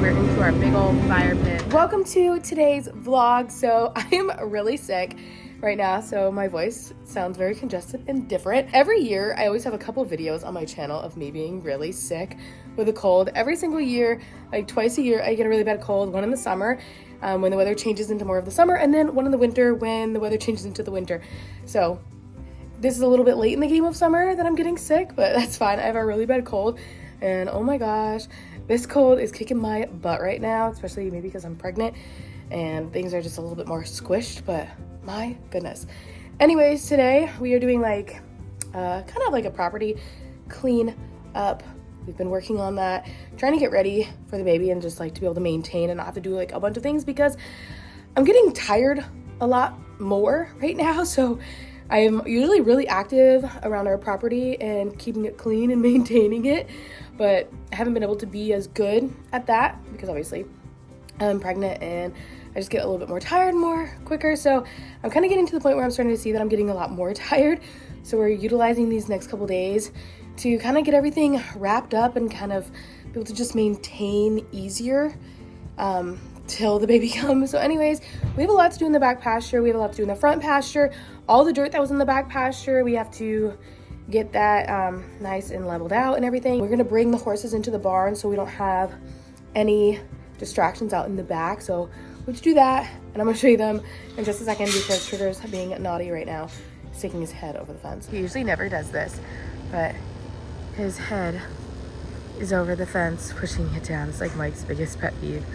we're into our big old fire pit. Welcome to today's vlog. So I am really sick right now, so my voice sounds very congested and different. Every year, I always have a couple videos on my channel of me being really sick with a cold. Every single year, like twice a year, I get a really bad cold. One in the summer, when the weather changes into more of the summer, and then one in the winter when the weather changes into the winter. So this is a little bit late in the game of summer that I'm getting sick, but that's fine. I have a really bad cold, and oh my gosh, this cold is kicking my butt right now, especially maybe because I'm pregnant and things are just a little bit more squished, but my goodness. Anyways, today we are doing like kind of like a property clean up. We've been working on that, trying to get ready for the baby and just like to be able to maintain and not have to do like a bunch of things because I'm getting tired a lot more right now. So I'm usually really active around our property and keeping it clean and maintaining it, but I haven't been able to be as good at that because obviously I'm pregnant and I just get a little bit more tired more quicker. So I'm kind of getting to the point where I'm starting to see that I'm getting a lot more tired. So we're utilizing these next couple days to kind of get everything wrapped up and kind of be able to just maintain easier till the baby comes. So anyways, we have a lot to do in the back pasture. We have a lot to do in the front pasture. All the dirt that was in the back pasture, we have to get that nice and leveled out and everything. We're gonna bring the horses into the barn so we don't have any distractions out in the back. So let's do that, and I'm gonna show you them in just a second because Trigger's being naughty right now, sticking his head over the fence. He usually never does this, but his head is over the fence, pushing it down. It's like Mike's biggest pet peeve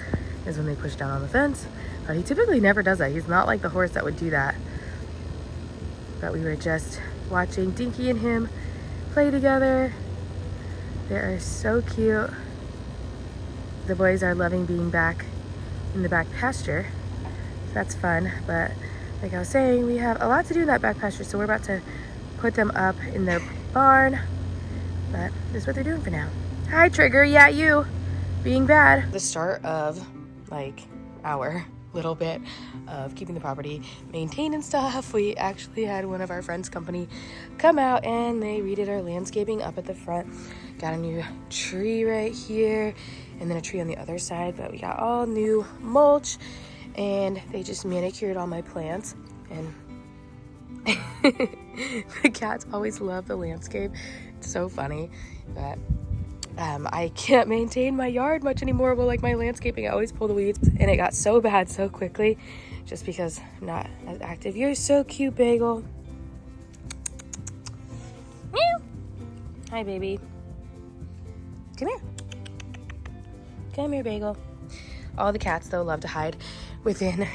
is when they push down on the fence. But he typically never does that. He's not like the horse that would do that. But we were just watching Dinky and him play together. They are so cute. The boys are loving being back in the back pasture. So that's fun. But like I was saying, we have a lot to do in that back pasture. So we're about to put them up in their barn. But this is what they're doing for now. Hi, Trigger. Yeah, you being bad. The start of like our little bit of keeping the property maintained and stuff. We actually had one of our friends' company come out and they redid our landscaping up at the front. Got a new tree right here and then a tree on the other side, but we got all new mulch and they just manicured all my plants. And the cats always love the landscape. It's so funny, but I can't maintain my yard much anymore. Well, like my landscaping, I always pull the weeds, and it got so bad so quickly just because I'm not as active. You're so cute, Bagel. Meow. Hi, baby. Come here. Come here, Bagel. All the cats, though, love to hide within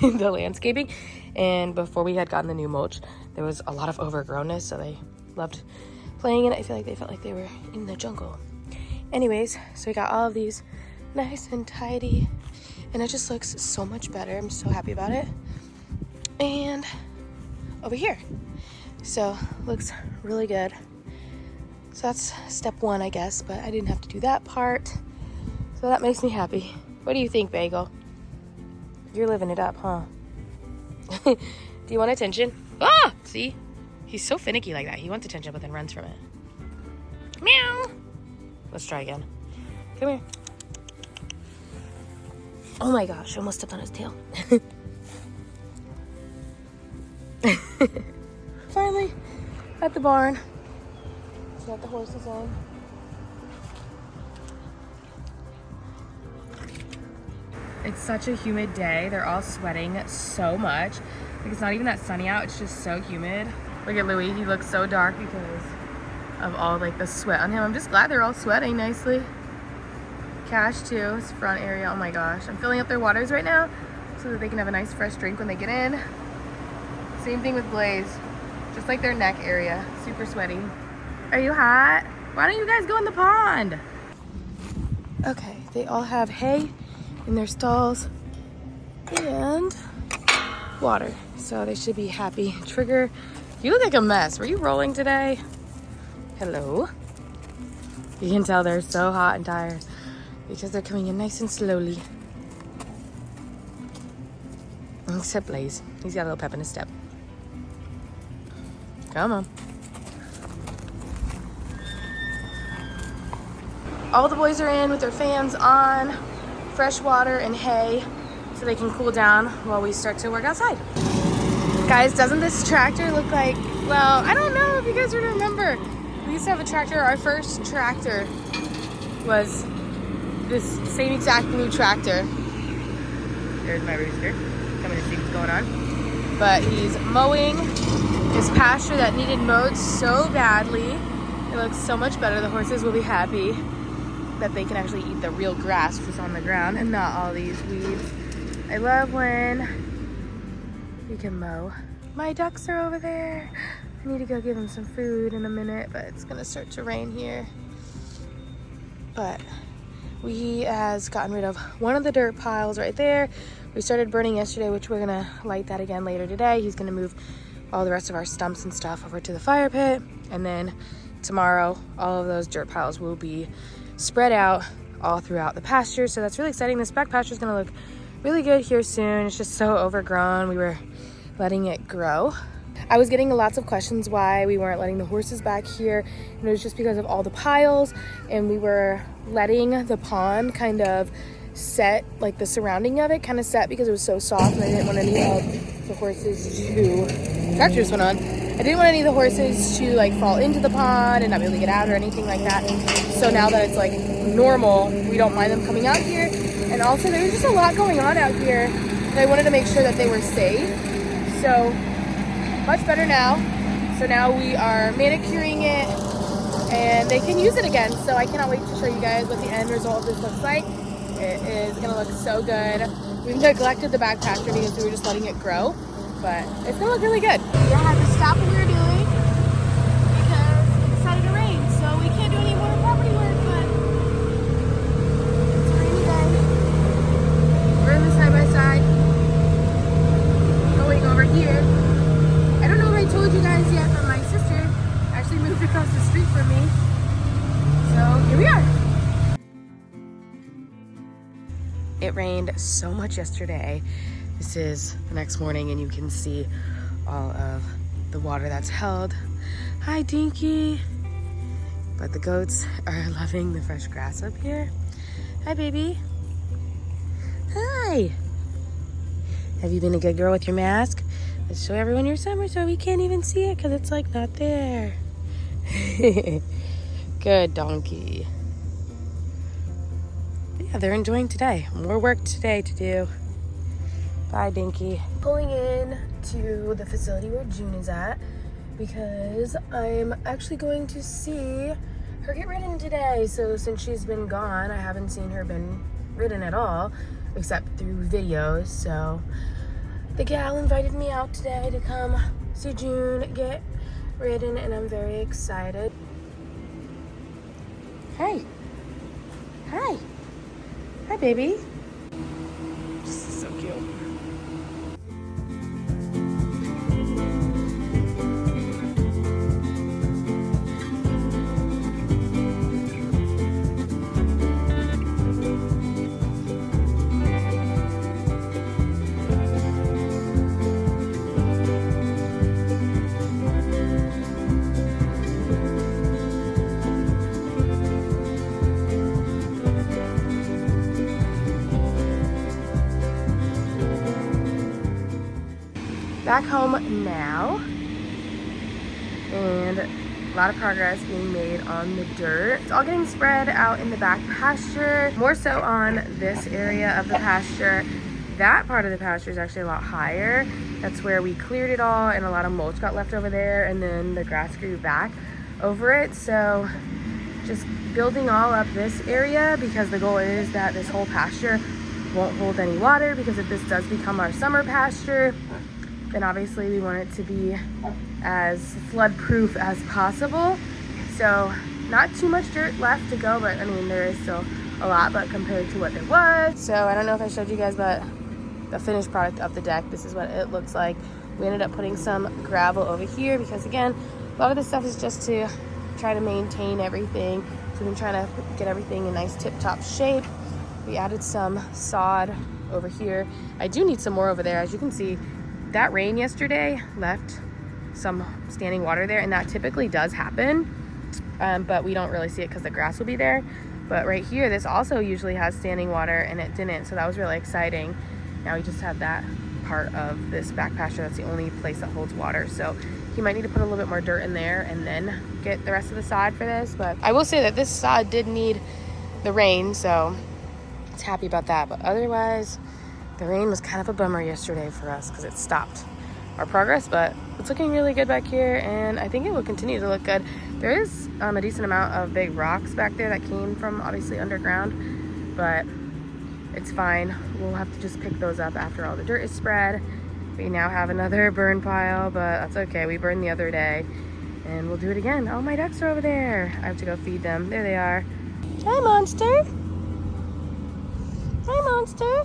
the landscaping, and before we had gotten the new mulch, there was a lot of overgrownness, so they loved playing in it. I feel like they felt like they were in the jungle. Anyways, so we got all of these nice and tidy, and it just looks so much better. I'm so happy about it. And over here, so looks really good. So that's step one, I guess, but I didn't have to do that part, so that makes me happy. What do you think, Bagel? You're living it up, huh? Do you want attention? Ah, see, he's so finicky like that. He wants attention but then runs from it. Meow. Let's try again. Come here. Oh my gosh, almost stepped on his tail. Finally, at the barn. Got the horses in. It's such a humid day. They're all sweating so much. Like, it's not even that sunny out. It's just so humid. Look at Louie. He looks so dark because of all like the sweat on him. I'm just glad they're all sweating nicely. Cash too, his front area. Oh my gosh. I'm filling up their waters right now so that they can have a nice fresh drink when they get in. Same thing with Blaze. Just like their neck area. Super sweaty. Are you hot? Why don't you guys go in the pond? Okay, they all have hay in their stalls and water. So they should be happy. Trigger, you look like a mess. Were you rolling today? Hello. You can tell they're so hot and tired because they're coming in nice and slowly. Except Blaze. He's got a little pep in his step. Come on. All the boys are in with their fans on. fresh water and hay so they can cool down while we start to work outside. Guys, doesn't this tractor look like, well, I don't know if you guys would remember. We used to have a tractor. Our first tractor was this same exact blue tractor. There's my rooster coming to see what's going on. But he's mowing his pasture that needed mowed so badly. It looks so much better. The horses will be happy that they can actually eat the real grass which is on the ground and not all these weeds. I love when you can mow. My ducks are over there. I need to go give them some food in a minute, but it's gonna start to rain here. But he has gotten rid of one of the dirt piles right there. We started burning yesterday, which we're gonna light that again later today. He's gonna move all the rest of our stumps and stuff over to the fire pit. And then tomorrow, all of those dirt piles will be spread out all throughout the pasture. So that's really exciting. This back pasture is gonna look really good here soon. It's just so overgrown. We were letting it grow. I was getting lots of questions why we weren't letting the horses back here, and it was just because of all the piles, and we were letting the pond kind of set, like the surrounding of it kind of set because it was so soft, and I didn't want any of the horses to, tractors went on, I didn't want any of the horses to like fall into the pond and not be able to get out or anything like that. So now that it's like normal, we don't mind them coming out here. And also there was just a lot going on out here, and I wanted to make sure that they were safe. So much better now. So now we are manicuring it and they can use it again. So I cannot wait to show you guys what the end result of this looks like. It is gonna look so good. We've neglected the back pasture because we were just letting it grow, but it's gonna look really good. We had to stop what we were doing because it decided to rain. So we can't do any more property work, but it's a rainy day. We're in the side-by-side going over here. I don't know if I told you guys yet, but my sister actually moved across the street from me. So here we are. It rained so much yesterday. This is the next morning and you can see all of the water that's held. Hi, Dinky. But the goats are loving the fresh grass up here. Hi, baby. Hi. Have you been a good girl with your mask? Let's show everyone your summer so we can't even see it because it's like not there. Good donkey. But yeah, they're enjoying today. More work today to do. Bye, Dinky. Pulling in to the facility where June is at because I'm actually going to see her get ridden today. So since she's been gone, I haven't seen her been ridden at all except through videos. So the gal invited me out today to come see June get ridden, and I'm very excited. Hi. Hi. Hi, baby. This is so cute. Back home now, and a lot of progress being made on the dirt. It's all getting spread out in the back pasture, more so on this area of the pasture. That part of the pasture is actually a lot higher. That's where we cleared it all and a lot of mulch got left over there, and then the grass grew back over it. So just building all up this area because the goal is that this whole pasture won't hold any water, because if this does become our summer pasture, then obviously we want it to be as flood proof as possible. So not too much dirt left to go, but I mean there is still a lot, but compared to what there was. So I don't know if I showed you guys, but the finished product of the deck, this is what it looks like. We ended up putting some gravel over here because again, a lot of this stuff is just to try to maintain everything. So we've been trying to get everything in nice tip-top shape. We added some sod over here. I do need some more over there. As you can see, that rain yesterday left some standing water there, and that typically does happen, but we don't really see it because the grass will be there. But right here, this also usually has standing water, and it didn't, so that was really exciting. Now we just have that part of this back pasture that's the only place that holds water, so he might need to put a little bit more dirt in there and then get the rest of the sod for this. But I will say that this sod did need the rain, so it's happy about that. But otherwise, the rain was kind of a bummer yesterday for us because it stopped our progress, but it's looking really good back here, and I think it will continue to look good. There is a decent amount of big rocks back there that came from obviously underground, but it's fine. We'll have to just pick those up after all the dirt is spread. We now have another burn pile, but that's okay. We burned the other day, and we'll do it again. Oh, my ducks are over there. I have to go feed them. There they are. Hi, Monster. Hi, Monster.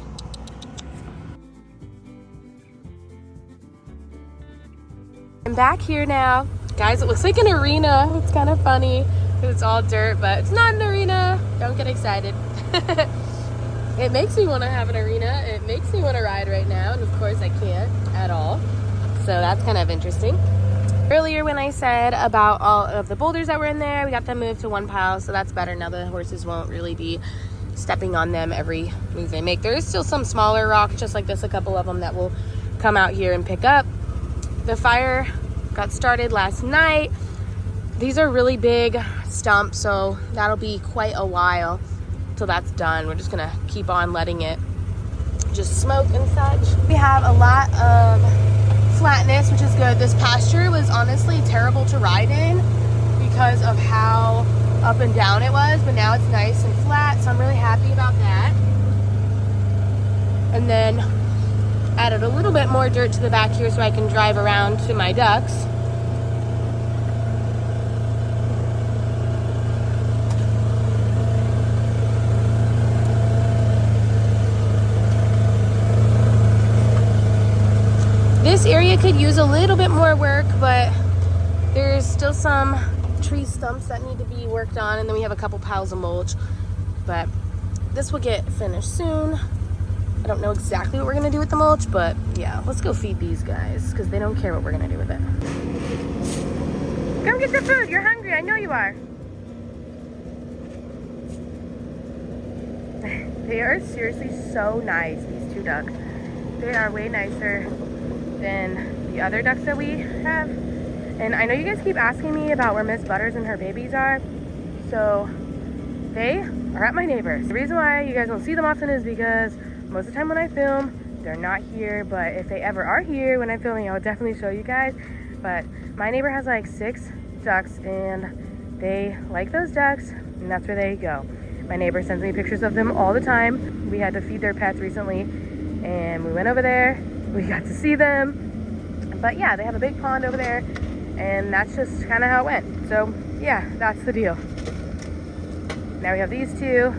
I'm back here now. Guys, it looks like an arena. It's kind of funny because it's all dirt, but it's not an arena. Don't get excited. It makes me want to have an arena. It makes me want to ride right now, and of course I can't at all. So that's kind of interesting. Earlier when I said about all of the boulders that were in there, we got them moved to one pile, so that's better. Now the horses won't really be stepping on them every move they make. There is still some smaller rocks just like this, a couple of them that will come out here and pick up. The fire got started last night. These are really big stumps, so that'll be quite a while till that's done. We're just gonna keep on letting it just smoke and such. We have a lot of flatness, which is good. This pasture was honestly terrible to ride in because of how up and down it was, but now it's nice and flat, so I'm really happy about that. And then added a little bit more dirt to the back here so I can drive around to my ducks. This area could use a little bit more work, but there's still some tree stumps that need to be worked on, and then we have a couple piles of mulch, but this will get finished soon. I don't know exactly what we're gonna do with the mulch, but yeah, let's go feed these guys because they don't care what we're gonna do with it. Come get the food, you're hungry, I know you are. They are seriously so nice, these two ducks. They are way nicer than the other ducks that we have. And I know you guys keep asking me about where Miss Butters and her babies are, so they are at my neighbor's. The reason why you guys don't see them often is because most of the time when I film, they're not here, but if they ever are here when I'm filming, I'll definitely show you guys. But my neighbor has like 6 ducks, and they like those ducks, and that's where they go. My neighbor sends me pictures of them all the time. We had to feed their pets recently, and we went over there. We got to see them. But yeah, they have a big pond over there, and that's just kind of how it went. So yeah, that's the deal. Now we have these two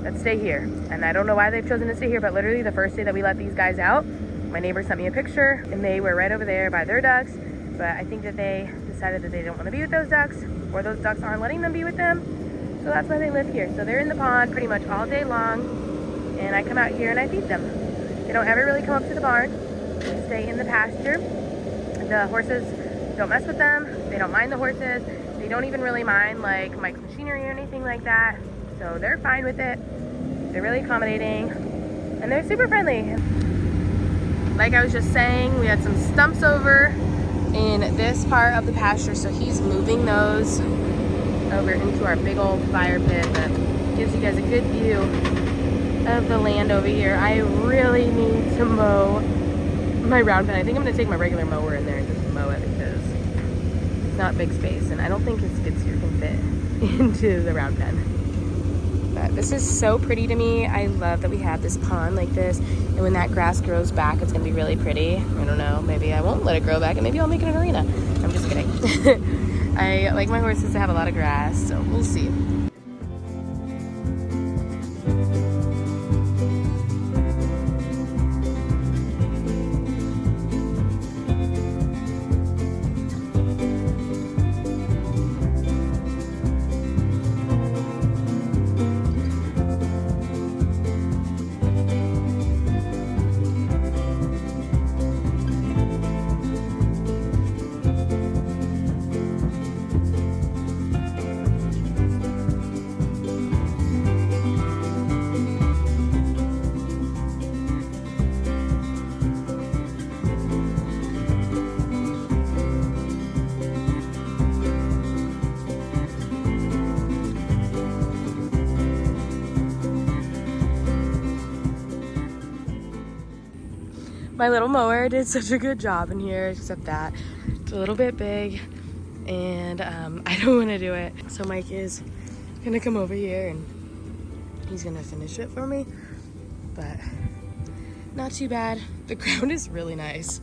that stay here, and I don't know why they've chosen to stay here, but literally the first day that we let these guys out, my neighbor sent me a picture, and they were right over there by their ducks. But I think that they decided that they don't want to be with those ducks, or those ducks aren't letting them be with them, so that's why they live here. So they're in the pond pretty much all day long, and I come out here and I feed them. They don't ever really come up to the barn. They stay in the pasture. The horses don't mess with them. They don't mind the horses. They don't even really mind like Mike's machinery or anything like that. So they're fine with it. They're really accommodating, and they're super friendly. Like I was just saying, we had some stumps over in this part of the pasture, so he's moving those over into our big old fire pit that gives you guys a good view of the land over here. I really need to mow my round pen. I think I'm gonna take my regular mower in there and just mow it because it's not big space, and I don't think his skid steer can fit into the round pen. But this is so pretty to me. I love that we have this pond like this, and when that grass grows back, it's gonna be really pretty. I don't know, maybe I won't let it grow back, and maybe I'll make it an arena. I'm just kidding. I like my horses to have a lot of grass, so we'll see. My little mower did such a good job in here, except that it's a little bit big and I don't want to do it. So Mike is gonna come over here and he's gonna finish it for me, but not too bad. The ground is really nice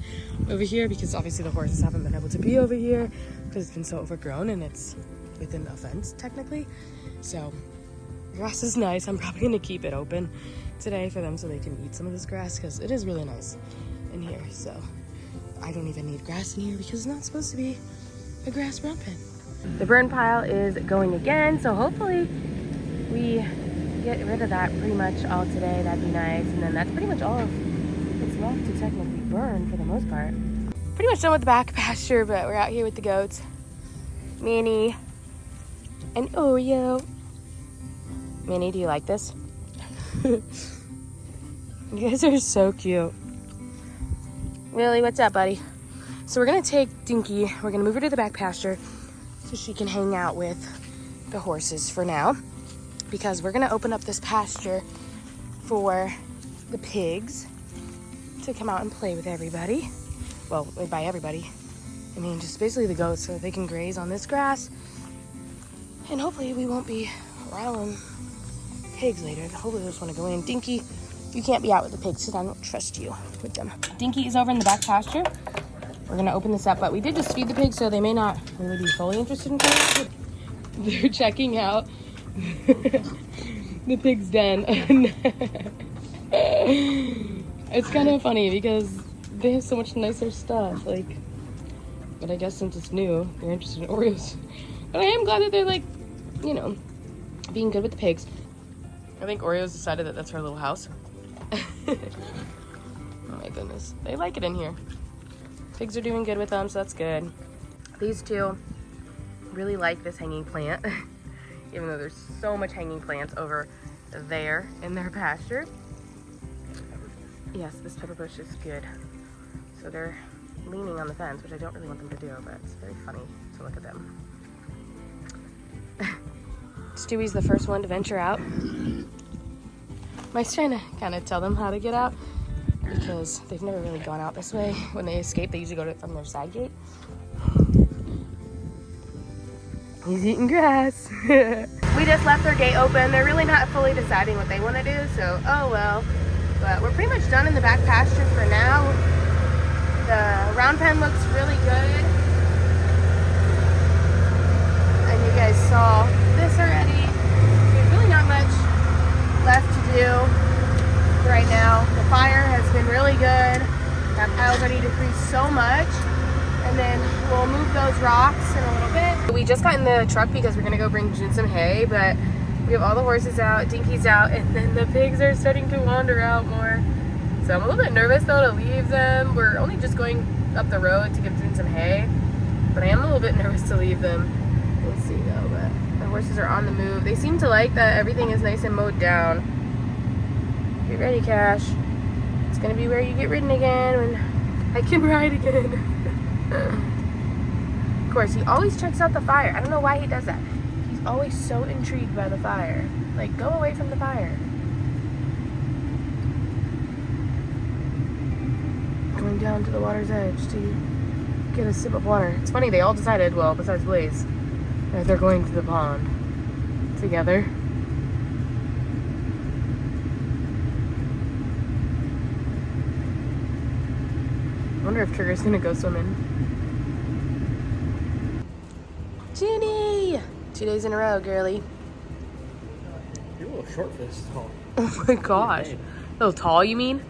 over here because obviously the horses haven't been able to be over here because it's been so overgrown and it's within a fence technically. So the grass is nice. I'm probably gonna keep it open today for them so they can eat some of this grass because it is really nice in here. So I don't even need grass in here because it's not supposed to be a grass burn pit. The burn pile is going again, so hopefully we get rid of that pretty much all today. That'd be nice. And then that's pretty much all it's left to technically burn for the most part. Pretty much done with the back pasture, but we're out here with the goats. Minnie and Oreo. Minnie, do you like this? You guys are so cute. Really, what's up, buddy? So we're gonna take Dinky, we're gonna move her to the back pasture so she can hang out with the horses for now, because we're gonna open up this pasture for the pigs to come out and play with everybody. Well, by everybody, I mean just basically the goats, so they can graze on this grass. And hopefully we won't be riling pigs later. Hopefully they just want to go in. Dinky, you can't be out with the pigs because I don't trust you with them. Dinky is over in the back pasture. We're gonna open this up, but we did just feed the pigs, so they may not really be fully interested in coming out. They're checking out the pig's den. It's kind of funny because they have so much nicer stuff, like, but I guess since it's new, they're interested in Oreos. But I am glad that they're, like, you know, being good with the pigs. I think Oreo's decided that that's her little house. Oh my goodness. They like it in here. Pigs are doing good with them, so that's good. These two really like this hanging plant, even though there's so much hanging plants over there in their pasture. Yes, this pepper bush is good. So they're leaning on the fence, which I don't really want them to do, but it's very funny to look at them. Stewie's the first one to venture out. Mike's trying to kind of tell them how to get out because they've never really gone out this way. When they escape, they usually go from their side gate. He's eating grass. We just left their gate open. They're really not fully deciding what they want to do, so oh well. But we're pretty much done in the back pasture for now. The round pen looks really good. And you guys saw this already. There's really not much left to do right now. The fire has been really good. That pile's already decreased so much. And then we'll move those rocks in a little bit. We just got in the truck because we're gonna go bring June some hay, but we have all the horses out, Dinky's out, and then the pigs are starting to wander out more. So I'm a little bit nervous though to leave them. We're only just going up the road to give June some hay, but I am a little bit nervous to leave them. We'll see though, but the horses are on the move. They seem to like that everything is nice and mowed down. Get ready, Cash. It's gonna be where you get ridden again when I can ride again. Of course, he always checks out the fire. I don't know why he does that. He's always so intrigued by the fire. Like, go away from the fire. Going down to the water's edge to get a sip of water. It's funny, they all decided, well, besides Blaze, that they're going to the pond together. I wonder if Trigger's gonna go swimming. Ginny! 2 days in a row, girly. You're a little short for this tall. Oh my gosh. A little tall, you mean?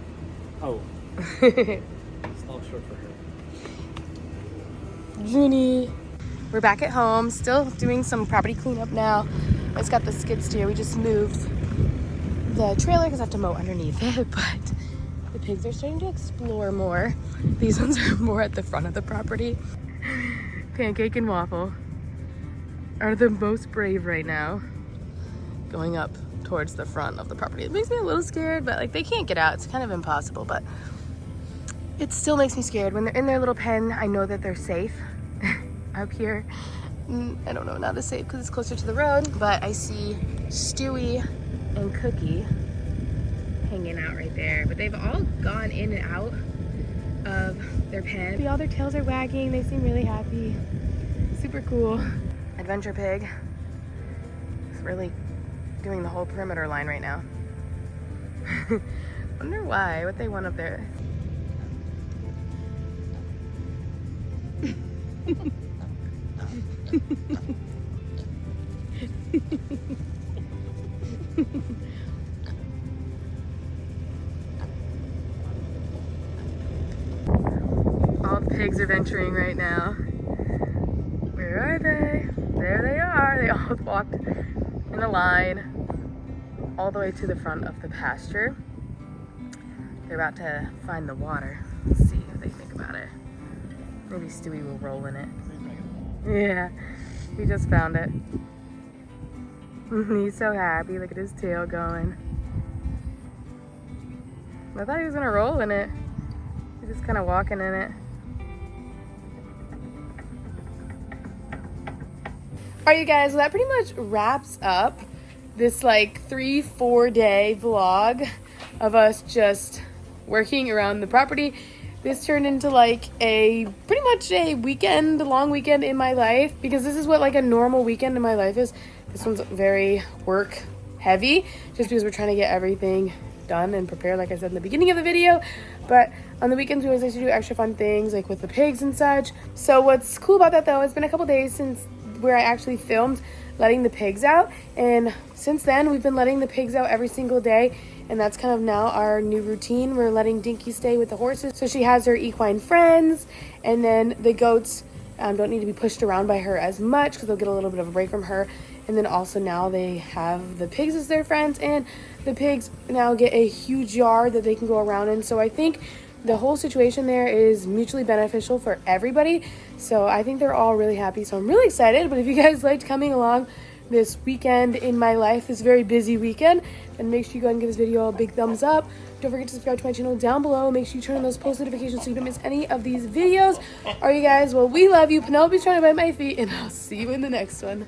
Oh. It's all short for her. Ginny. We're back at home, still doing some property cleanup now. I just got the skid steer. We just moved the trailer because I have to mow underneath it, but the pigs are starting to explore more. These ones are more at the front of the property. Pancake and Waffle are the most brave right now, going up towards the front of the property. It makes me a little scared, but like they can't get out. It's kind of impossible, but it still makes me scared. When they're in their little pen, I know that they're safe. Up here, I don't know, not as safe because it's closer to the road, but I see Stewie and Cookie hanging out right there, but they've all gone in and out of their pen. See, all their tails are wagging. They seem really happy. Super cool. Adventure pig is really doing the whole perimeter line right now. Wonder why, what they want up there. All the pigs are venturing right now. Where are they? There they are. They all walked in a line all the way to the front of the pasture. They're about to find the water. Let's see what they think about it. Maybe Stewie will roll in it. Yeah, he just found it. He's so happy. Look at his tail going. I thought he was gonna roll in it. He's just kind of walking in it. Alright, you guys, well, that pretty much wraps up this like 3-4 day vlog of us just working around the property. This turned into like a pretty much a weekend, long weekend in my life, because this is what like a normal weekend in my life is. This one's very work heavy just because we're trying to get everything done and prepared, like I said in the beginning of the video. But on the weekends we always like to do extra fun things like with the pigs and such. So what's cool about that though, it's been a couple days since where I actually filmed letting the pigs out, and since then we've been letting the pigs out every single day, and that's kind of now our new routine. We're letting Dinky stay with the horses so she has her equine friends, and then the goats don't need to be pushed around by her as much because they'll get a little bit of a break from her. And then also now they have the pigs as their friends, and the pigs now get a huge yard that they can go around in. So I think the whole situation there is mutually beneficial for everybody. So I think they're all really happy. So I'm really excited. But if you guys liked coming along this weekend in my life, this very busy weekend, then make sure you go ahead and give this video a big thumbs up. Don't forget to subscribe to my channel down below. Make sure you turn on those post notifications so you don't miss any of these videos. All right, you guys, well, we love you. Penelope's trying to bite my feet, and I'll see you in the next one.